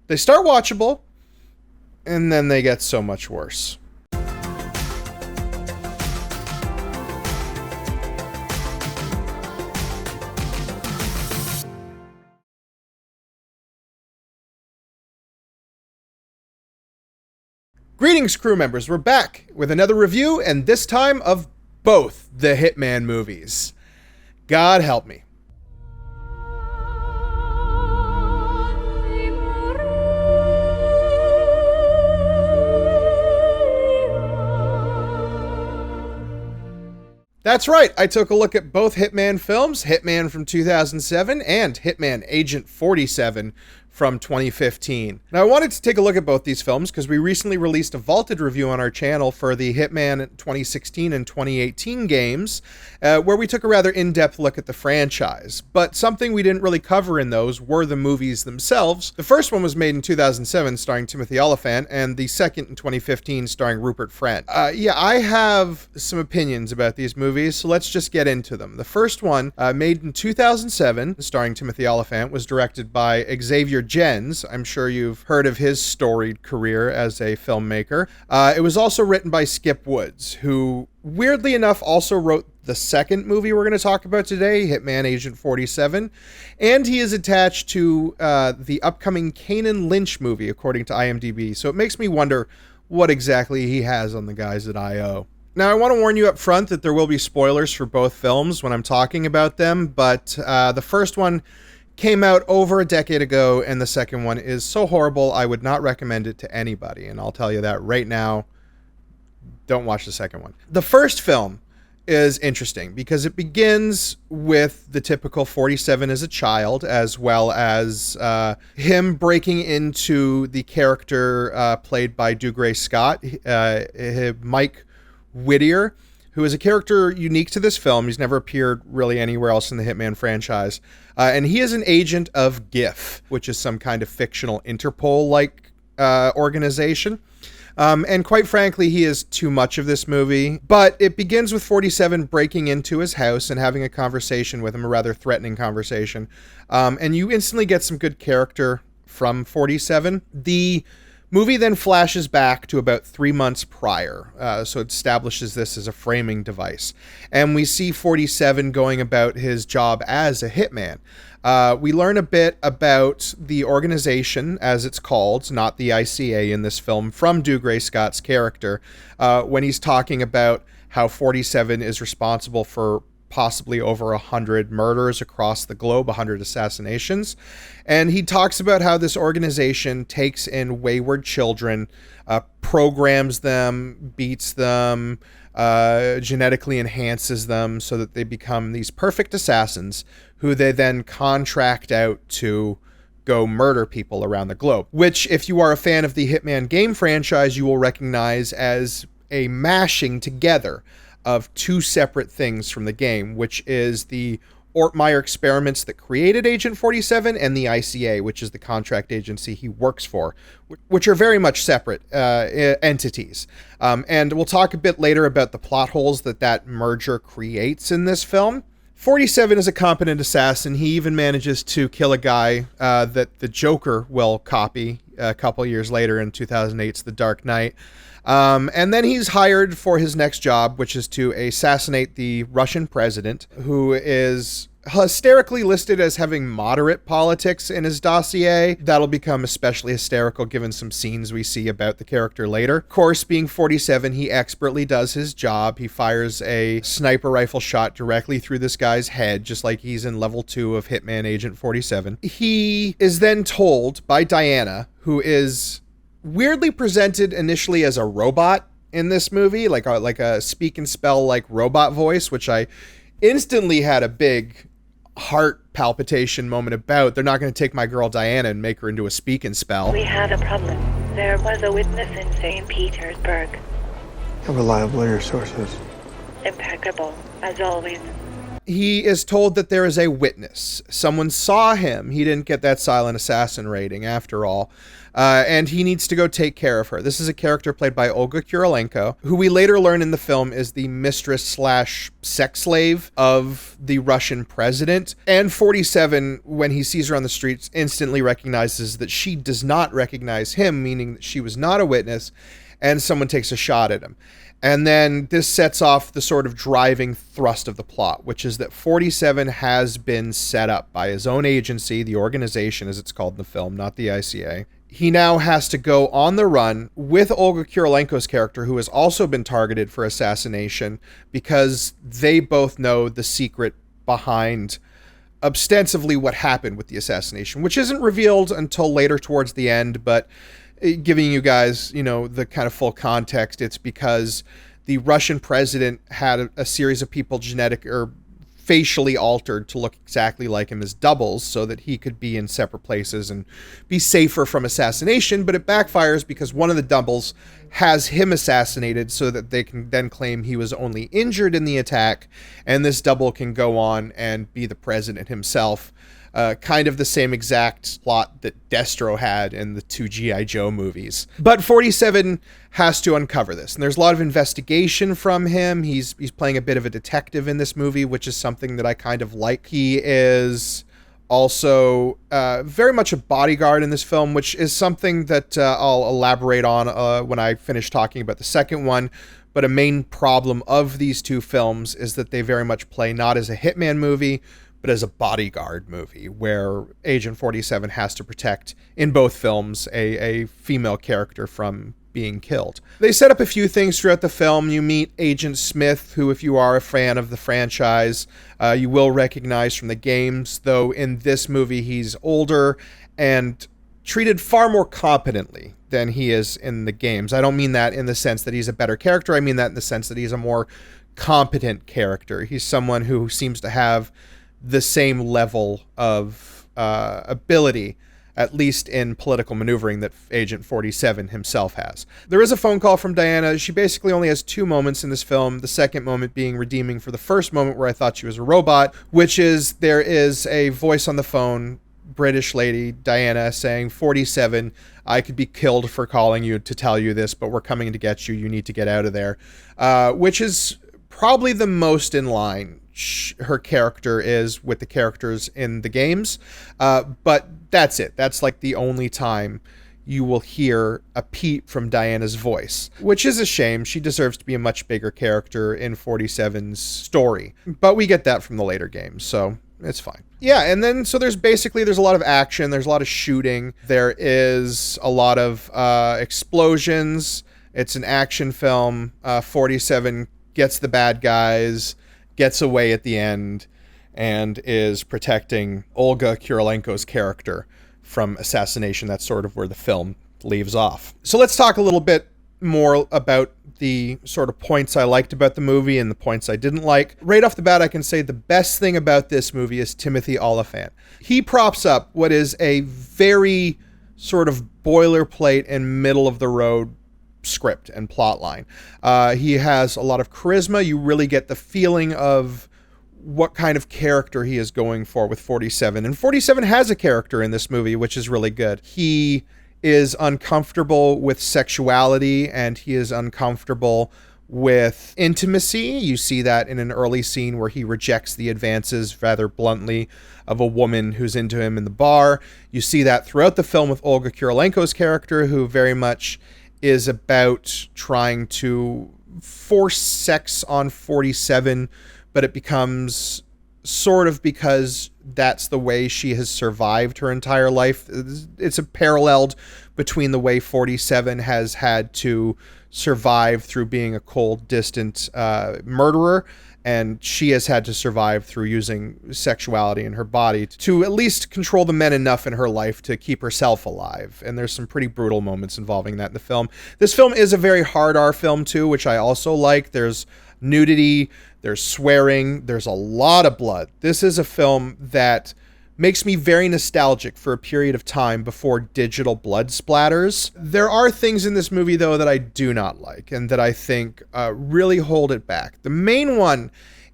They start watchable, and then they get so much worse. Greetings, crew members. We're back with another review, and this time of both the Hitman movies. God help me. That's right, I took a look at both Hitman films, Hitman from 2007 and Hitman Agent 47 from 2015. Now, I wanted to take a look at both these films because we recently released a Vaulted review on our channel for the Hitman 2016 and 2018 games, where we took a rather in-depth look at the franchise. But something we didn't really cover in those were the movies themselves. The first one was made in 2007, starring Timothy Olyphant, and the second in 2015, starring Rupert Friend. I have some opinions about these movies, so let's just get into them. The first one, made in 2007, starring Timothy Olyphant, was directed by Xavier Jens. I'm sure you've heard of his storied career as a filmmaker. It was also written by Skip Woods, who, weirdly enough, also wrote the second movie we're going to talk about today, Hitman Agent 47, and he is attached to the upcoming Kanan Lynch movie, according to IMDb, so it makes me wonder what exactly he has on the guys at I.O. Now, I want to warn you up front that there will be spoilers for both films when I'm talking about them, but the first one came out over a decade ago, and the second one is so horrible I would not recommend it to anybody, and I'll tell you that right now. Don't watch the second one. The first film is interesting because it begins with the typical 47 as a child, as well as him breaking into the character played by Dougray Scott, Mike Whittier, who is a character unique to this film. He's never appeared really anywhere else in the Hitman franchise. And he is an agent of GIF, which is some kind of fictional Interpol-like organization. And quite frankly, he is too much of this movie. But it begins with 47 breaking into his house and having a conversation with him, a rather threatening conversation. And you instantly get some good character from 47. The movie then flashes back to about 3 months prior, so it establishes this as a framing device. And we see 47 going about his job as a hitman. We learn a bit about the organization, as it's called, not the ICA in this film, from Dougray Scott's character, when he's talking about how 47 is responsible for possibly over 100 murders across the globe, 100 assassinations. And he talks about how this organization takes in wayward children, programs them, beats them, genetically enhances them so that they become these perfect assassins who they then contract out to go murder people around the globe. Which, if you are a fan of the Hitman game franchise, you will recognize as a mashing together of two separate things from the game, which is the Ortmeyer experiments that created Agent 47 and the ICA, which is the contract agency he works for, which are very much separate entities. And we'll talk a bit later about the plot holes that merger creates in this film. 47 is a competent assassin. He even manages to kill a guy that the Joker will copy a couple years later in 2008's The Dark Knight. And then he's hired for his next job, which is to assassinate the Russian president, who is hysterically listed as having moderate politics in his dossier. That'll become especially hysterical given some scenes we see about the character later. Of course, being 47, he expertly does his job. He fires a sniper rifle shot directly through this guy's head, just like he's in level 2 of Hitman Agent 47. He is then told by Diana, who is weirdly presented initially as a robot in this movie, like a speak and spell like robot voice, which I instantly had a big heart palpitation moment about. They're not going to take my girl Diana and make her into a speak and spell. We had a problem. There was a witness in St. Petersburg. How reliable are your sources? Impeccable, as always. he is told that there is a witness. Someone saw him. He didn't get that silent assassin rating after all. And he needs to go take care of her. This is a character played by Olga Kurylenko, who we later learn in the film is the mistress/sex slave of the Russian president. And 47, when he sees her on the streets, instantly recognizes that she does not recognize him, meaning that she was not a witness, and someone takes a shot at him. And then this sets off the sort of driving thrust of the plot, which is that 47 has been set up by his own agency, the organization as it's called in the film, not the ICA. He now has to go on the run with Olga Kurylenko's character, who has also been targeted for assassination, because they both know the secret behind ostensibly what happened with the assassination, which isn't revealed until later towards the end, but giving you guys, the kind of full context, it's because the Russian president had a series of people facially altered to look exactly like him as doubles so that he could be in separate places and be safer from assassination, but it backfires because one of the doubles has him assassinated so that they can then claim he was only injured in the attack, and this double can go on and be the president himself. Kind of the same exact plot that Destro had in the 2 G.I. Joe movies. But 47 has to uncover this, and there's a lot of investigation from him. He's playing a bit of a detective in this movie, which is something that I kind of like. He is also very much a bodyguard in this film, which is something that I'll elaborate on when I finish talking about the second one. But a main problem of these two films is that they very much play not as a Hitman movie, but as a bodyguard movie, where Agent 47 has to protect, in both films, a female character from being killed. They set up a few things throughout the film. You meet Agent Smith, who, if you are a fan of the franchise, you will recognize from the games, though in this movie he's older and treated far more competently than he is in the games. I don't mean that in the sense that he's a better character. I mean that in the sense that he's a more competent character. He's someone who seems to have the same level of ability, at least in political maneuvering, that Agent 47 himself has. There is a phone call from Diana. She basically only has 2 moments in this film, the second moment being redeeming for the first moment where I thought she was a robot, which is there is a voice on the phone, British lady, Diana, saying, 47, I could be killed for calling you to tell you this, but we're coming to get you. You need to get out of there, which is probably the most in line her character is with the characters in the games. But that's it. That's like the only time you will hear a peep from Diana's voice, which is a shame. She deserves to be a much bigger character in 47's story. But we get that from the later games, so it's fine. Yeah, and then so there's a lot of action. There's a lot of shooting. There is a lot of explosions. It's an action film. 47 gets the bad guys, gets away at the end, and is protecting Olga Kurylenko's character from assassination. That's sort of where the film leaves off. So let's talk a little bit more about the sort of points I liked about the movie and the points I didn't like. Right off the bat, I can say the best thing about this movie is Timothy Olyphant. He props up what is a very sort of boilerplate and middle-of-the-road script and plot line. He has a lot of charisma. You really get the feeling of what kind of character he is going for with 47. And 47 has a character in this movie, which is really good. He is uncomfortable with sexuality, and he is uncomfortable with intimacy. You see that in an early scene where he rejects the advances rather bluntly of a woman who's into him in the bar. You see that throughout the film with Olga Kurylenko's character, who very much is about trying to force sex on 47, but it becomes sort of because that's the way she has survived her entire life. It's a paralleled between the way 47 has had to survive through being a cold, distant murderer, and she has had to survive through using sexuality in her body to at least control the men enough in her life to keep herself alive. And there's some pretty brutal moments involving that in the film. This film is a very hard R film too, which I also like. There's nudity, there's swearing, there's a lot of blood. This is a film that makes me very nostalgic for a period of time before digital blood splatters. There are things in this movie, though, that I do not like and that I think really hold it back. The main one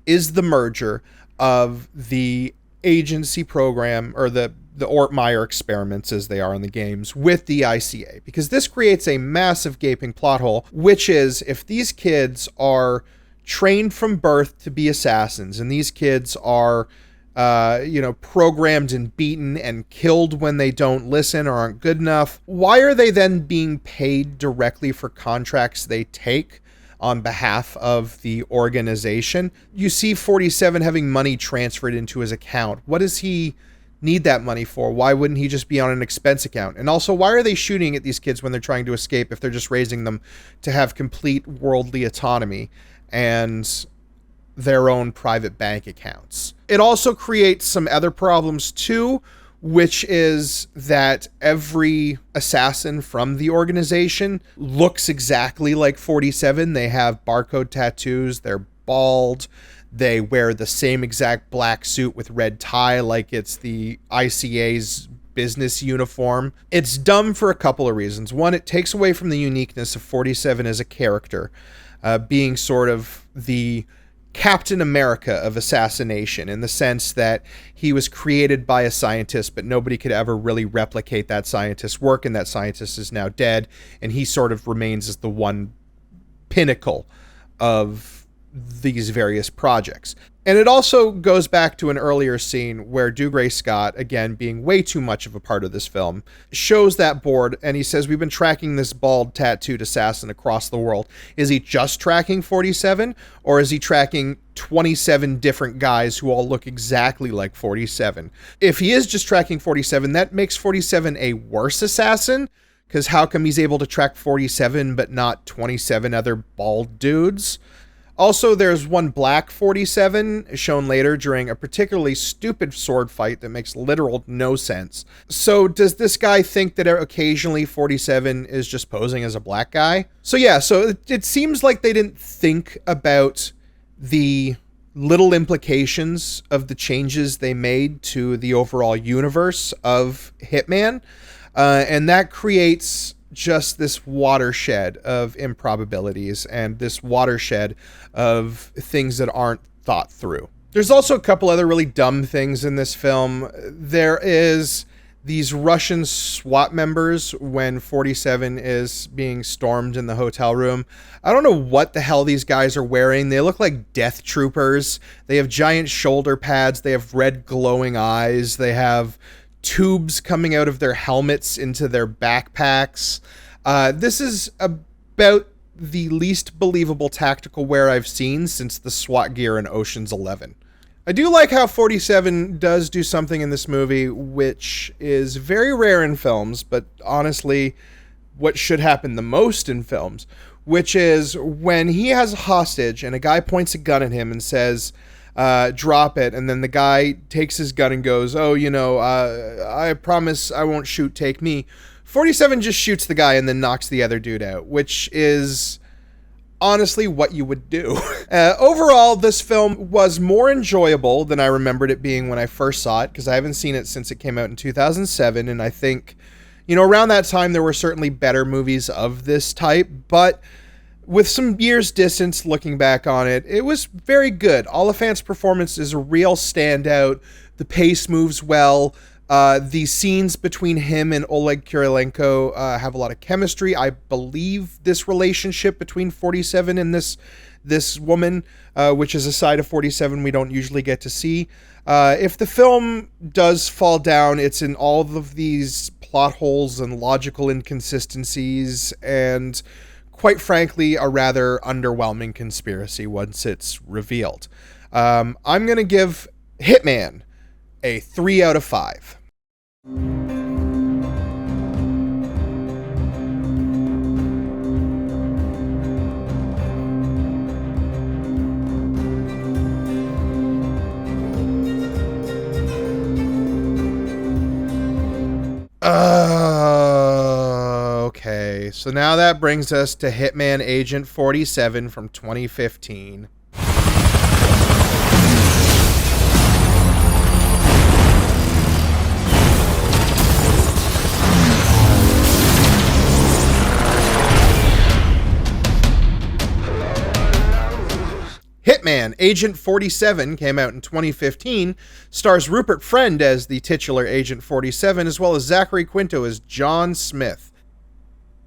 is the merger of the agency program, or the Ortmeyer experiments as they are in the games, with the ICA, because this creates a massive gaping plot hole, which is, if these kids are trained from birth to be assassins, and these kids are programmed and beaten and killed when they don't listen or aren't good enough, why are they then being paid directly for contracts they take on behalf of the organization? You see 47 having money transferred into his account. What does he need that money for? Why wouldn't he just be on an expense account? And also, why are they shooting at these kids when they're trying to escape if they're just raising them to have complete worldly autonomy and their own private bank accounts? It also creates some other problems too, which is that every assassin from the organization looks exactly like 47. They have barcode tattoos, they're bald, they wear the same exact black suit with red tie like it's the ICA's business uniform. It's dumb for a couple of reasons. One, it takes away from the uniqueness of 47 as a character, being sort of the Captain America of assassination, in the sense that he was created by a scientist, but nobody could ever really replicate that scientist's work, and that scientist is now dead, and he sort of remains as the one pinnacle of these various projects. And it also goes back to an earlier scene where Dougray Scott, again being way too much of a part of this film, shows that board, and he says, we've been tracking this bald tattooed assassin across the world. Is he just tracking 47, or is he tracking 27 different guys who all look exactly like 47? If he is just tracking 47, that makes 47 a worse assassin, because how come he's able to track 47 but not 27 other bald dudes? Also, there's one black 47 shown later during a particularly stupid sword fight that makes literal no sense. So does this guy think that occasionally 47 is just posing as a black guy? So yeah, so it seems like they didn't think about the little implications of the changes they made to the overall universe of Hitman. And that creates just this watershed of improbabilities and this watershed of things that aren't thought through. There's also a couple other really dumb things in this film. There is these Russian SWAT members when 47 is being stormed in the hotel room. I don't know what the hell these guys are wearing. They look like death troopers. They have giant shoulder pads. They have red glowing eyes. They have tubes coming out of their helmets into their backpacks. This is about the least believable tactical wear I've seen since the SWAT gear in Ocean's 11. I do like how 47 does do something in this movie which is very rare in films, but honestly what should happen the most in films, which is when he has a hostage and a guy points a gun at him and says, drop it, and then the guy takes his gun and goes, I promise I won't shoot, take me. 47 just shoots the guy and then knocks the other dude out, which is honestly what you would do. Overall, this film was more enjoyable than I remembered it being when I first saw it, because I haven't seen it since it came out in 2007, and I think, around that time there were certainly better movies of this type, but with some years distance looking back on it, it was very good. Oliphant's performance is a real standout. The pace moves well. The scenes between him and Oleg Kurylenko have a lot of chemistry. I believe this relationship between 47 and this woman, which is a side of 47 we don't usually get to see. If the film does fall down, it's in all of these plot holes and logical inconsistencies, and quite frankly, a rather underwhelming conspiracy once it's revealed. I'm going to give Hitman a 3 out of 5. Okay, so now that brings us to Hitman Agent 47 from 2015. Hitman Hitman Agent 47 came out in 2015, stars Rupert Friend as the titular Agent 47, as well as Zachary Quinto as John Smith.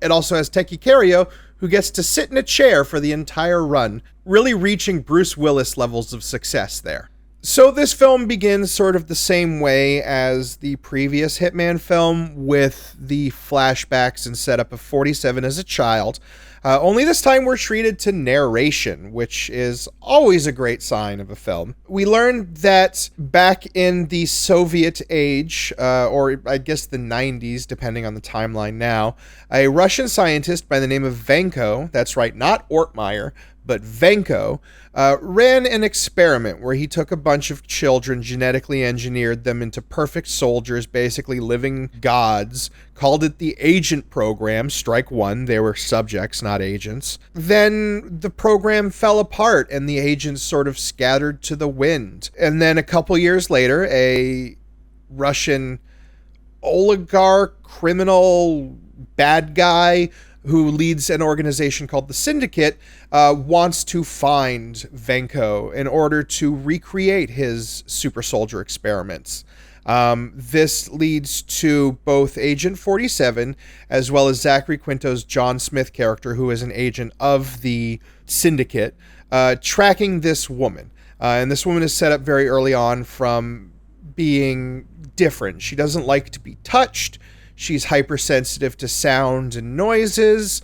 It also has Teki Cario, who gets to sit in a chair for the entire run, really reaching Bruce Willis levels of success there. So this film begins sort of the same way as the previous Hitman film, with the flashbacks and setup of 47 as a child. Only this time we're treated to narration, which is always a great sign of a film. We learned that back in the Soviet age, or I guess the 90s, depending on the timeline now, a Russian scientist by the name of Vanko, that's right, not Ortmeyer, but Vanko, ran an experiment where he took a bunch of children, genetically engineered them into perfect soldiers, basically living gods, called it the Agent Program. Strike one, they were subjects, not agents. Then the program fell apart and the agents sort of scattered to the wind. And then a couple years later, a Russian oligarch, criminal, bad guy who leads an organization called the Syndicate, wants to find Vanko in order to recreate his super soldier experiments. This leads to both Agent 47 as well as Zachary Quinto's John Smith character, who is an agent of the Syndicate, tracking this woman. And this woman is set up very early on from being different. She doesn't like to be touched. She's hypersensitive to sound and noises.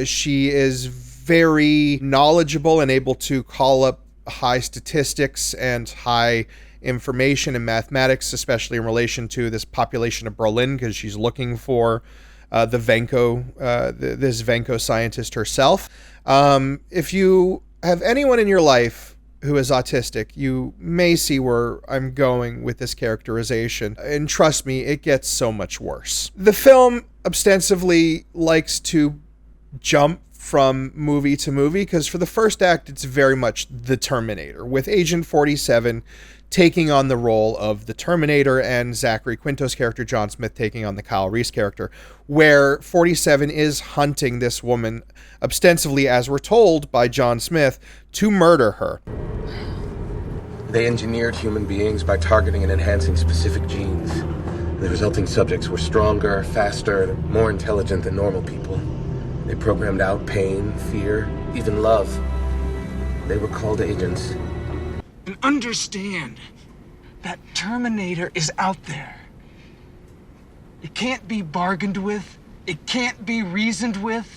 She is very knowledgeable and able to call up high statistics and high information in mathematics, especially in relation to this population of Berlin, because she's looking for this Vanko scientist herself. If you have anyone in your life who is autistic, you may see where I'm going with this characterization. And trust me, it gets so much worse. The film ostensibly likes to jump from movie to movie, because for the first act, it's very much the Terminator, with Agent 47 taking on the role of the Terminator and Zachary Quinto's character, John Smith, taking on the Kyle Reese character, where 47 is hunting this woman, ostensibly, as we're told by John Smith, to murder her. They engineered human beings by targeting and enhancing specific genes. The resulting subjects were stronger, faster, more intelligent than normal people. They programmed out pain, fear, even love. They were called agents. And understand that Terminator is out there. It can't be bargained with. It can't be reasoned with.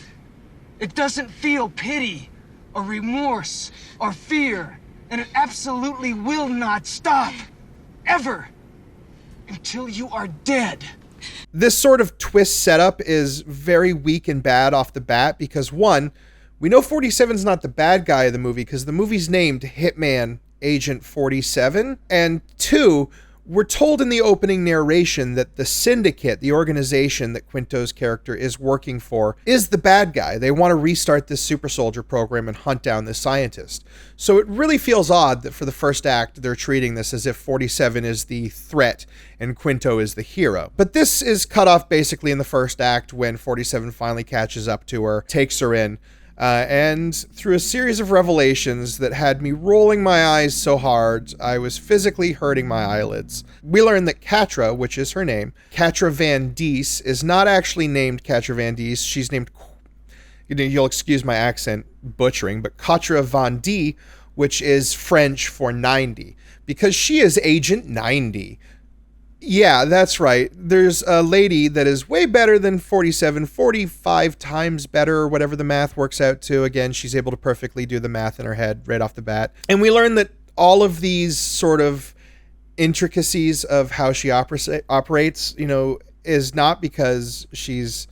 It doesn't feel pity or remorse or fear. And it absolutely will not stop. Ever. Until you are dead. This sort of twist setup is very weak and bad off the bat because, one, we know 47's not the bad guy of the movie because the movie's named Hitman Agent 47, and two, we're told in the opening narration that the Syndicate, the organization that Quinto's character is working for, is the bad guy. They want to restart this super soldier program and hunt down this scientist. So it really feels odd that for the first act, they're treating this as if 47 is the threat and Quinto is the hero. But this is cut off basically in the first act when 47 finally catches up to her, takes her in, and through a series of revelations that had me rolling my eyes so hard, I was physically hurting my eyelids. We learned that Katra, which is her name, Katra Van Dies, is not actually named Katra Van Dies. She's named, you'll excuse my accent butchering, but Katra Van Die, which is French for 90, because she is Agent 90. Yeah, that's right. There's a lady that is way better than 47, 45 times better, or whatever the math works out to. Again, she's able to perfectly do the math in her head right off the bat. And we learn that all of these sort of intricacies of how she operates, is not because she's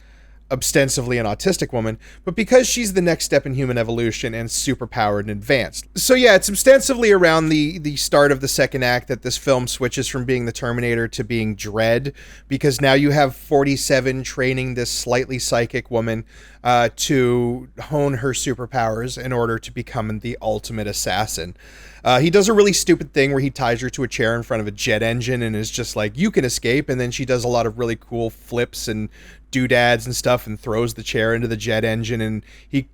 ostensibly an autistic woman, but because she's the next step in human evolution and superpowered and advanced. So yeah, it's ostensibly around the start of the second act that this film switches from being the Terminator to being Dredd, because now you have 47 training this slightly psychic woman to hone her superpowers in order to become the ultimate assassin. He does a really stupid thing where he ties her to a chair in front of a jet engine and is just like, you can escape, and then she does a lot of really cool flips and doodads and stuff and throws the chair into the jet engine, and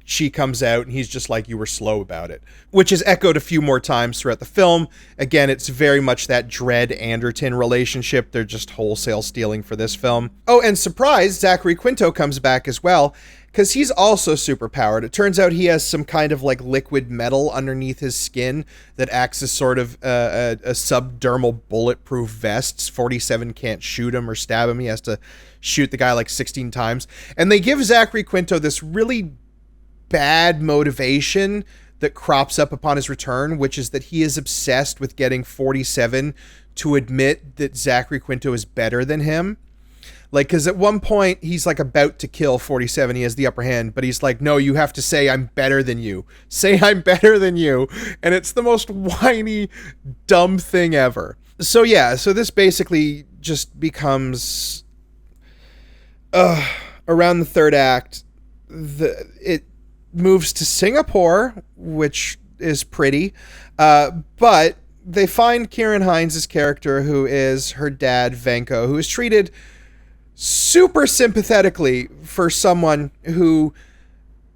she comes out and he's just like, you were slow about it, which is echoed a few more times throughout the film. Again, it's very much that Dredd-Anderton relationship. They're just wholesale stealing for this film. Oh, and surprise, Zachary Quinto comes back as well, because he's also superpowered. It turns out he has some kind of like liquid metal underneath his skin that acts as sort of a subdermal bulletproof vest. 47 can't shoot him or stab him. He has to shoot the guy like 16 times. And they give Zachary Quinto this really bad motivation that crops up upon his return, which is that he is obsessed with getting 47 to admit that Zachary Quinto is better than him. Like, because at one point, he's, like, about to kill 47. He has the upper hand, but he's like, no, you have to say I'm better than you. Say I'm better than you. And it's the most whiny, dumb thing ever. So, yeah, so this basically just becomes... around the third act, it moves to Singapore, which is pretty. But they find Kieran Hines' character, who is her dad, Venko, who is treated... super sympathetically for someone who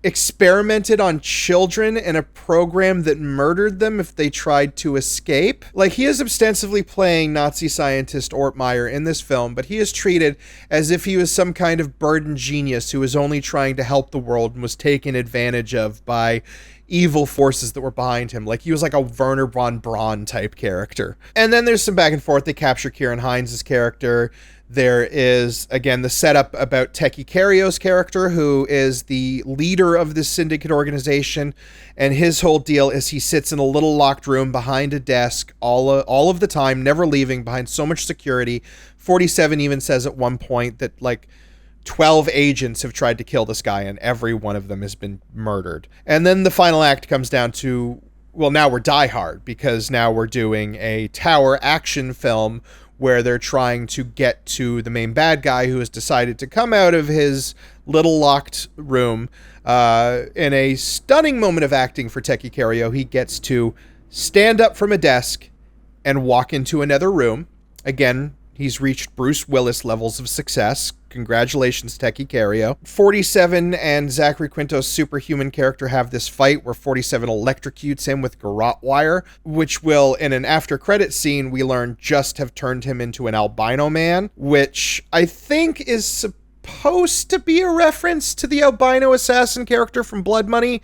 experimented on children in a program that murdered them if they tried to escape. Like, he is ostensibly playing Nazi scientist Ortmeyer in this film, but he is treated as if he was some kind of burdened genius who was only trying to help the world and was taken advantage of by evil forces that were behind him. Like, he was like a Werner von Braun type character. And then there's some back and forth. They capture Kieran Hines' character. There is, again, the setup about Teki Kario's character, who is the leader of this syndicate organization, and his whole deal is he sits in a little locked room behind a desk all of the time, never leaving, behind so much security. 47 even says at one point that, like, 12 agents have tried to kill this guy, and every one of them has been murdered. And then the final act comes down to, well, now we're Die Hard, because now we're doing a tower action film where they're trying to get to the main bad guy who has decided to come out of his little locked room. In a stunning moment of acting for Teki Kario, he gets to stand up from a desk and walk into another room. Again, he's reached Bruce Willis levels of success. Congratulations, Teki Kario. 47 and Zachary Quinto's superhuman character have this fight where 47 electrocutes him with garrote wire, which will, in an after-credit scene, we learn just have turned him into an albino man, which I think is supposed to be a reference to the albino assassin character from Blood Money,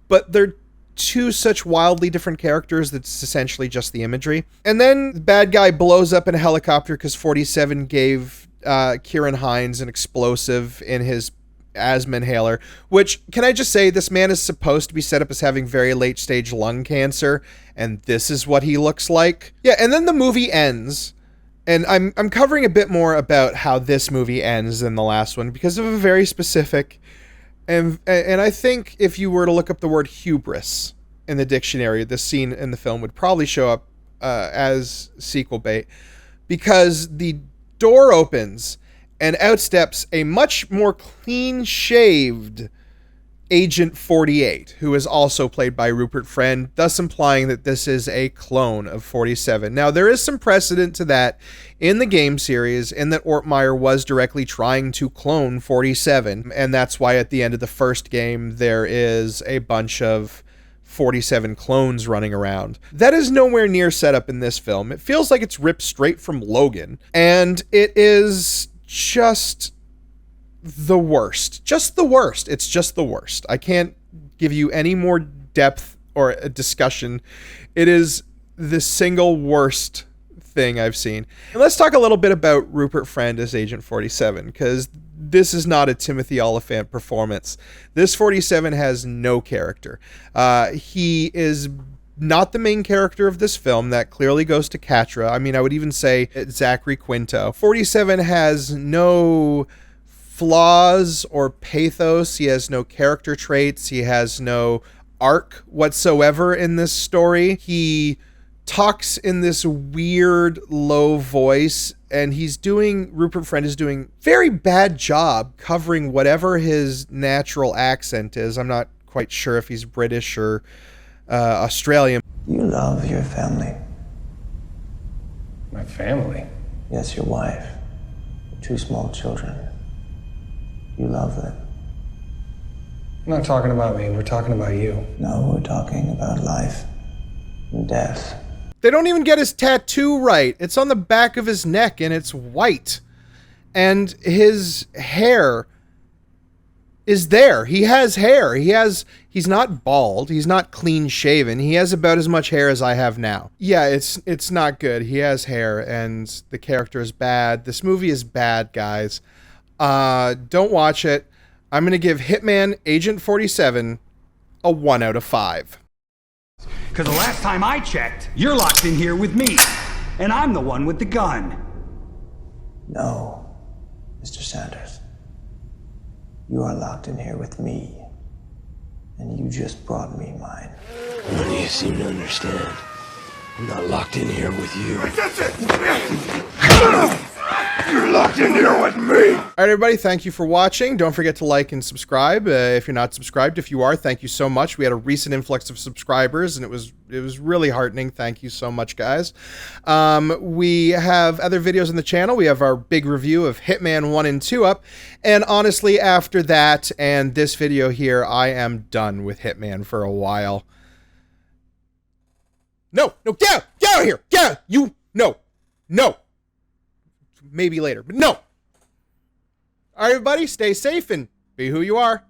but they're two such wildly different characters that's essentially just the imagery. And then the bad guy blows up in a helicopter because 47 gave Kieran Hines an explosive in his asthma inhaler, which, can I just say, this man is supposed to be set up as having very late stage lung cancer, and this is what he looks like. Yeah, and then the movie ends, and I'm covering a bit more about how this movie ends than the last one because of a very specific, and I think if you were to look up the word hubris in the dictionary, this scene in the film would probably show up as sequel bait, because the door opens and out steps a much more clean-shaved Agent 48, who is also played by Rupert Friend, thus implying that this is a clone of 47. Now, there is some precedent to that in the game series, in that Ortmeyer was directly trying to clone 47, and that's why at the end of the first game there is a bunch of 47 clones running around. That is nowhere near set up in this film. It feels like it's ripped straight from Logan, and it is just the worst. Just the worst. It's just the worst. I can't give you any more depth or a discussion. It is the single worst thing I've seen. And let's talk a little bit about Rupert Friend as Agent 47, because this is not a Timothy Oliphant performance. This 47 has no character. He is not the main character of this film. That clearly goes to Katra. I mean, I would even say Zachary Quinto. 47 has no flaws or pathos. He has no character traits. He has no arc whatsoever in this story. He talks in this weird low voice, and Rupert Friend is doing very bad job covering whatever his natural accent is. I'm not quite sure if he's British or Australian. You love your family. My family? Yes, your wife. Your 2 small children. You love it. I'm not talking about me, we're talking about you. No, we're talking about life and death. They don't even get his tattoo right. It's on the back of his neck and it's white. And his hair is there. He has hair. He's not bald. He's not clean shaven. He has about as much hair as I have now. Yeah, it's not good. He has hair and the character is bad. This movie is bad, guys. Don't watch it. I'm going to give Hitman Agent 47 a 1 out of 5. Because the last time I checked, you're locked in here with me. And I'm the one with the gun. No, Mr. Sanders. You are locked in here with me. And you just brought me mine. None of you seem to understand. I'm not locked in here with you. You're locked in here with me! All right, everybody, thank you for watching. Don't forget to like and subscribe if you're not subscribed. If you are, thank you so much. We had a recent influx of subscribers, and it was really heartening. Thank you so much, guys. We have other videos on the channel. We have our big review of Hitman 1 and 2 up, and honestly, after that and this video here, I am done with Hitman for a while. No, get out of here! Get out! No. Maybe later, but no. All right, everybody, stay safe and be who you are.